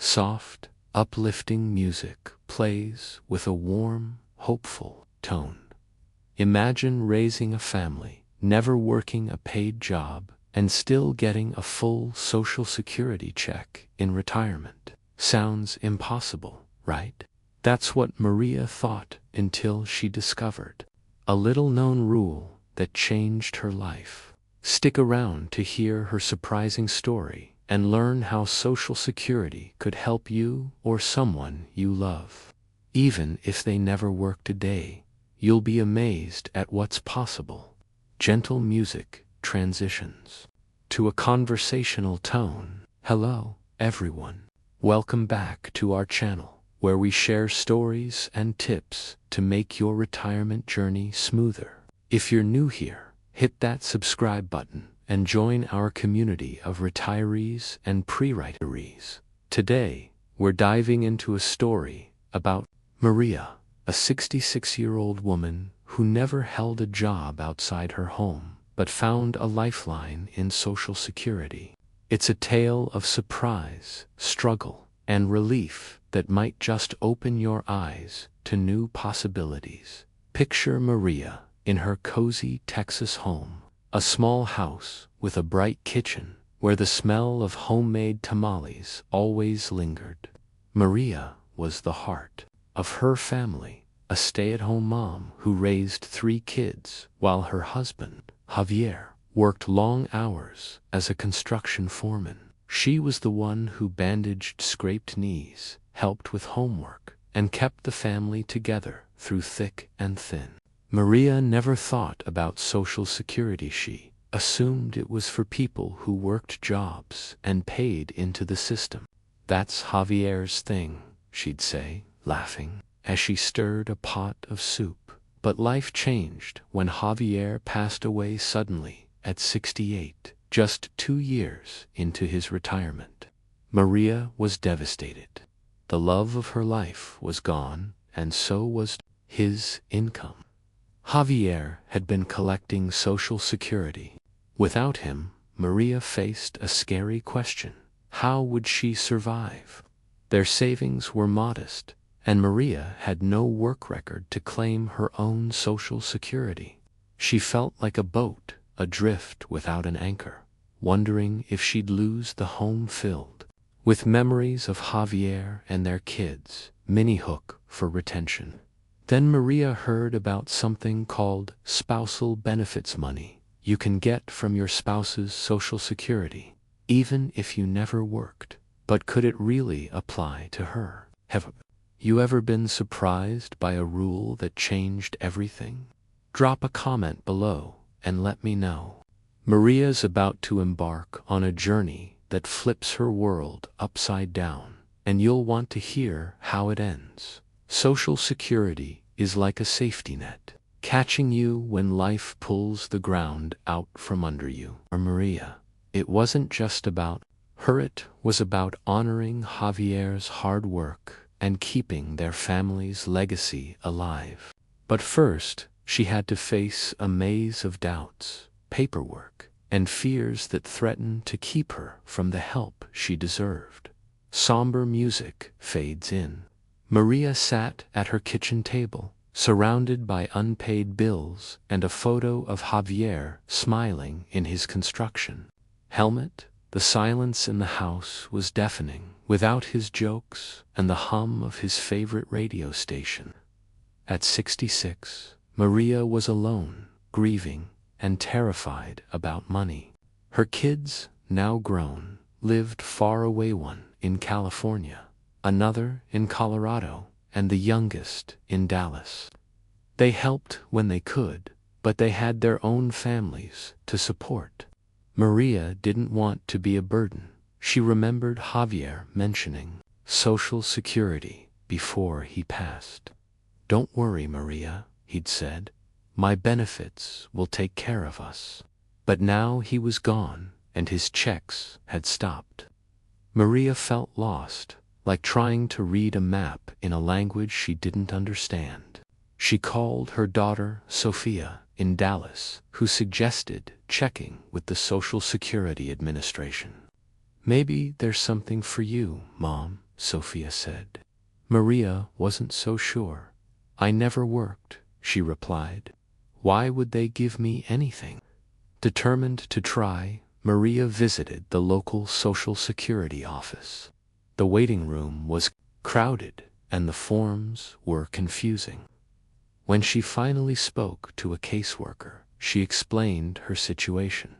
Soft, uplifting music plays with a warm, hopeful tone. Imagine raising a family, never working a paid job, and still getting a full Social Security check in retirement. Sounds impossible, right? That's what Maria thought until she discovered a little-known rule that changed her life. Stick around to hear her surprising story and learn how Social Security could help you or someone you love. Even if they never worked a day, you'll be amazed at what's possible. Gentle music transitions to a conversational tone. Hello, everyone. Welcome back to our channel, where we share stories and tips to make your retirement journey smoother. If you're new here, hit that subscribe button and join our community of retirees and pre-retirees. Today, we're diving into a story about Maria, a 66-year-old woman who never held a job outside her home, but found a lifeline in Social Security. It's a tale of surprise, struggle, and relief that might just open your eyes to new possibilities. Picture Maria in her cozy Texas home, a small house with a bright kitchen where the smell of homemade tamales always lingered. Maria was the heart of her family, a stay-at-home mom who raised 3 kids while her husband, Javier, worked long hours as a construction foreman. She was the one who bandaged scraped knees, helped with homework, and kept the family together through thick and thin. Maria never thought about Social Security. She assumed it was for people who worked jobs and paid into the system. That's Javier's thing, she'd say, laughing, as she stirred a pot of soup. But life changed when Javier passed away suddenly at 68, just 2 years into his retirement. Maria was devastated. The love of her life was gone, and so was his income. Javier had been collecting Social Security. Without him, Maria faced a scary question. How would she survive? Their savings were modest, and Maria had no work record to claim her own Social Security. She felt like a boat adrift without an anchor, wondering if she'd lose the home filled with memories of Javier and their kids. Mini hook for retention. Then Maria heard about something called spousal benefits money you can get from your spouse's Social Security, even if you never worked. But could it really apply to her? Have you ever been surprised by a rule that changed everything? Drop a comment below and let me know. Maria's about to embark on a journey that flips her world upside down, and you'll want to hear how it ends. Social Security is like a safety net, catching you when life pulls the ground out from under you. For Maria, it wasn't just about her, it was about honoring Javier's hard work and keeping their family's legacy alive. But first, she had to face a maze of doubts, paperwork, and fears that threatened to keep her from the help she deserved. Somber music fades in. Maria sat at her kitchen table, surrounded by unpaid bills and a photo of Javier smiling in his construction helmet. The silence in the house was deafening, without his jokes and the hum of his favorite radio station. At 66, Maria was alone, grieving, and terrified about money. Her kids, now grown, lived far away, one in California, another in Colorado, and the youngest in Dallas. They helped when they could, but they had their own families to support. Maria didn't want to be a burden. She remembered Javier mentioning Social Security before he passed. "Don't worry, Maria," he'd said. "My benefits will take care of us." But now he was gone, and his checks had stopped. Maria felt lost, like trying to read a map in a language she didn't understand. She called her daughter, Sophia, in Dallas, who suggested checking with the Social Security Administration. "Maybe there's something for you, Mom," Sofia said. Maria wasn't so sure. I never worked, she replied. Why would they give me anything? Determined to try, Maria visited the local Social Security office. The waiting room was crowded and the forms were confusing. When she finally spoke to a caseworker, she explained her situation.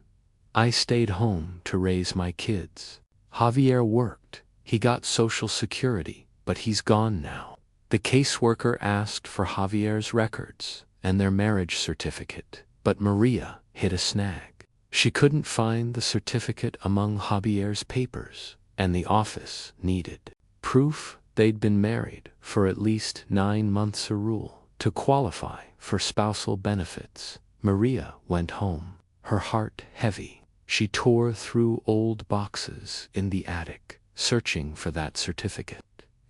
I stayed home to raise my kids. Javier worked. He got Social Security, but he's gone now. The caseworker asked for Javier's records and their marriage certificate, but Maria hit a snag. She couldn't find the certificate among Javier's papers, and the office needed proof they'd been married for at least 9 months a rule to qualify for spousal benefits. Maria went home, her heart heavy. She tore through old boxes in the attic, searching for that certificate.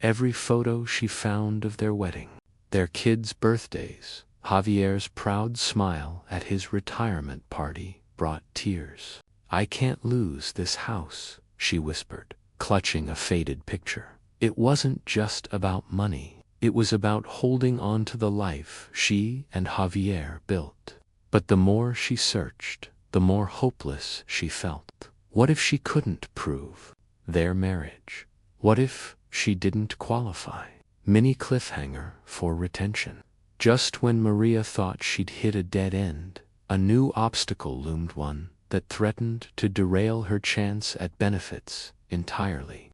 Every photo she found of their wedding, their kids' birthdays, Javier's proud smile at his retirement party brought tears. I can't lose this house, she whispered, clutching a faded picture. It wasn't just about money. It was about holding on to the life she and Javier built. But the more she searched, the more hopeless she felt. What if she couldn't prove their marriage? What if she didn't qualify? Mini cliffhanger for retention. Just when Maria thought she'd hit a dead end, a new obstacle loomed, one that threatened to derail her chance at benefits entirely.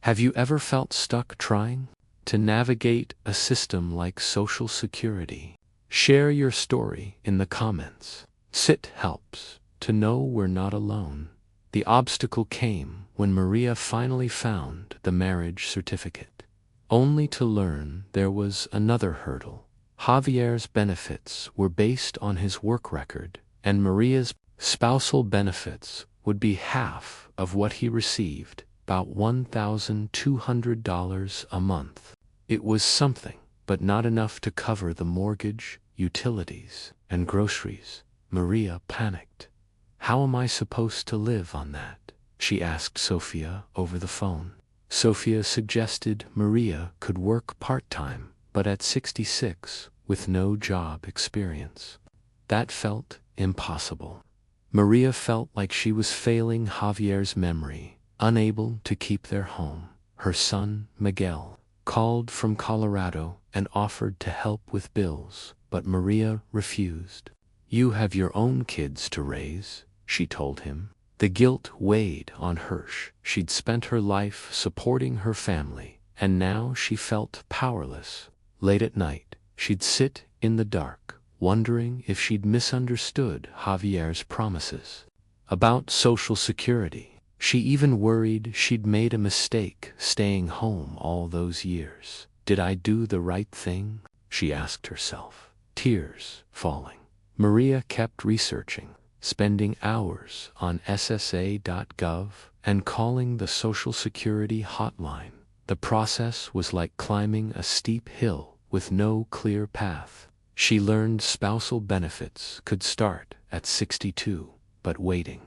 Have you ever felt stuck trying to navigate a system like Social Security? Share your story in the comments. It helps to know we're not alone. The obstacle came when Maria finally found the marriage certificate, only to learn there was another hurdle. Javier's benefits were based on his work record, and Maria's spousal benefits would be half of what he received, about $1,200 a month. It was something, but not enough to cover the mortgage, utilities, and groceries. Maria panicked. How am I supposed to live on that? She asked Sofia over the phone. Sofia suggested Maria could work part-time, but at 66, with no job experience. That felt impossible. Maria felt like she was failing Javier's memory, unable to keep their home. Her son, Miguel, called from Colorado and offered to help with bills, but Maria refused. You have your own kids to raise, she told him. The guilt weighed on Hirsch. She'd spent her life supporting her family, and now she felt powerless. Late at night, she'd sit in the dark, wondering if she'd misunderstood Javier's promises about Social Security. She even worried she'd made a mistake staying home all those years. Did I do the right thing? She asked herself, tears falling. Maria kept researching, spending hours on SSA.gov and calling the Social Security hotline. The process was like climbing a steep hill with no clear path. She learned spousal benefits could start at 62, but waiting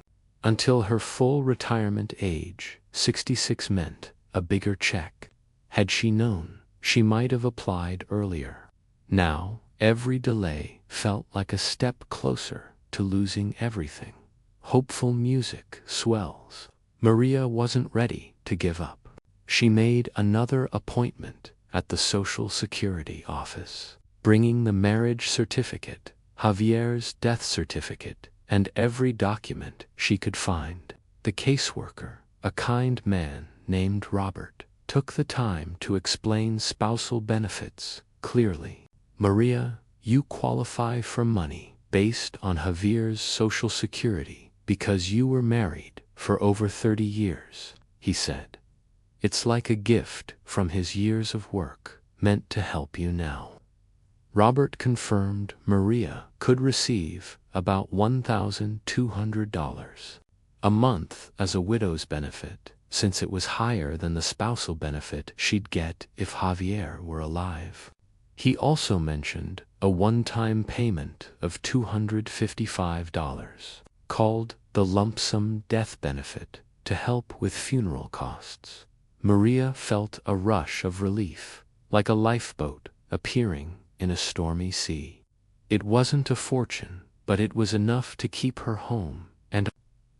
until her full retirement age, 66, meant a bigger check. Had she known, she might have applied earlier. Now, every delay felt like a step closer to losing everything. Hopeful music swells. Maria wasn't ready to give up. She made another appointment at the Social Security office, bringing the marriage certificate, Javier's death certificate, and every document she could find. The caseworker, a kind man named Robert, took the time to explain spousal benefits clearly. Maria, you qualify for money based on Javier's Social Security because you were married for over 30 years, he said. It's like a gift from his years of work, meant to help you now. Robert confirmed Maria could receive about $1,200 a month as a widow's benefit, since it was higher than the spousal benefit she'd get if Javier were alive. He also mentioned a one-time payment of $255, called the lump sum death benefit, to help with funeral costs. Maria felt a rush of relief, like a lifeboat appearing in a stormy sea. It wasn't a fortune, but it was enough to keep her home and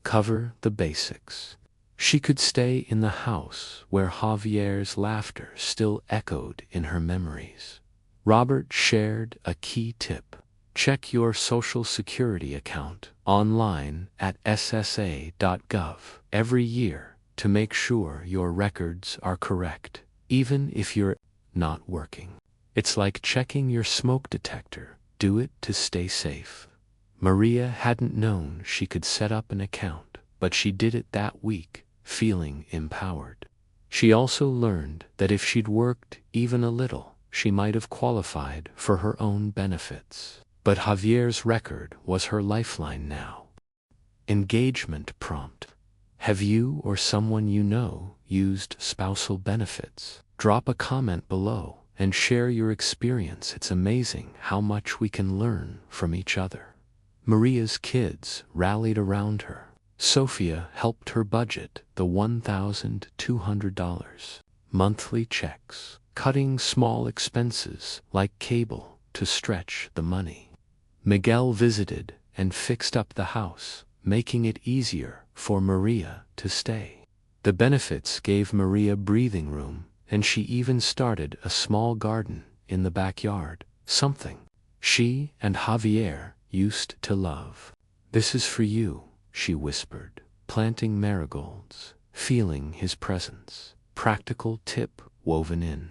cover the basics. She could stay in the house where Javier's laughter still echoed in her memories. Robert shared a key tip. Check your Social Security account online at ssa.gov every year to make sure your records are correct, even if you're not working. It's like checking your smoke detector. Do it to stay safe. Maria hadn't known she could set up an account, but she did it that week, feeling empowered. She also learned that if she'd worked even a little, she might have qualified for her own benefits. But Javier's record was her lifeline now. Engagement prompt. Have you or someone you know used spousal benefits? Drop a comment below and share your experience. It's amazing how much we can learn from each other. Maria's kids rallied around her. Sophia helped her budget the $1,200 monthly checks, cutting small expenses like cable to stretch the money. Miguel visited and fixed up the house, making it easier for Maria to stay. The benefits gave Maria breathing room, and she even started a small garden in the backyard, something she and Javier used to love. This is for you, she whispered, planting marigolds, feeling his presence. Practical tip woven in.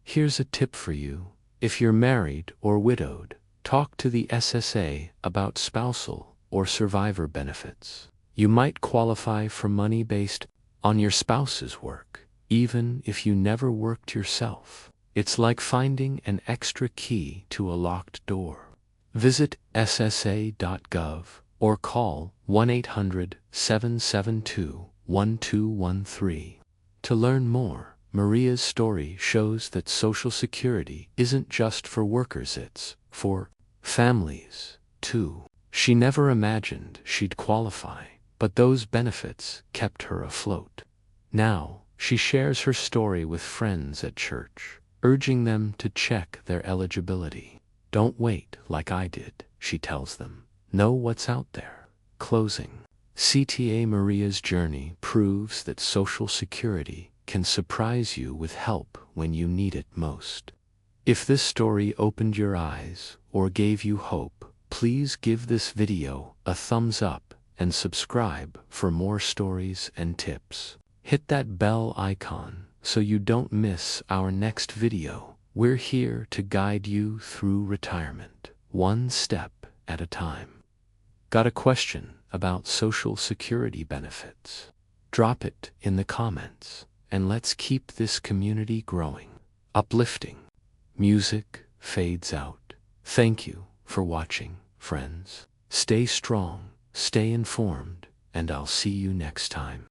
Here's a tip for you. If you're married or widowed, talk to the SSA about spousal or survivor benefits. You might qualify for money based on your spouse's work, even if you never worked yourself. It's like finding an extra key to a locked door. Visit ssa.gov or call 1-800-772-1213. To learn more, Maria's story shows that Social Security isn't just for workers, it's for families, too. She never imagined she'd qualify, but those benefits kept her afloat. Now, she shares her story with friends at church, urging them to check their eligibility. Don't wait like I did, she tells them. Know what's out there. Closing. CTA Maria's journey proves that Social Security can surprise you with help when you need it most. If this story opened your eyes or gave you hope, please give this video a thumbs up and subscribe for more stories and tips. Hit that bell icon so you don't miss our next video. We're here to guide you through retirement, one step at a time. Got a question about Social Security benefits? Drop it in the comments, and let's keep this community growing. Uplifting. Music fades out. Thank you for watching, friends. Stay strong, stay informed, and I'll see you next time.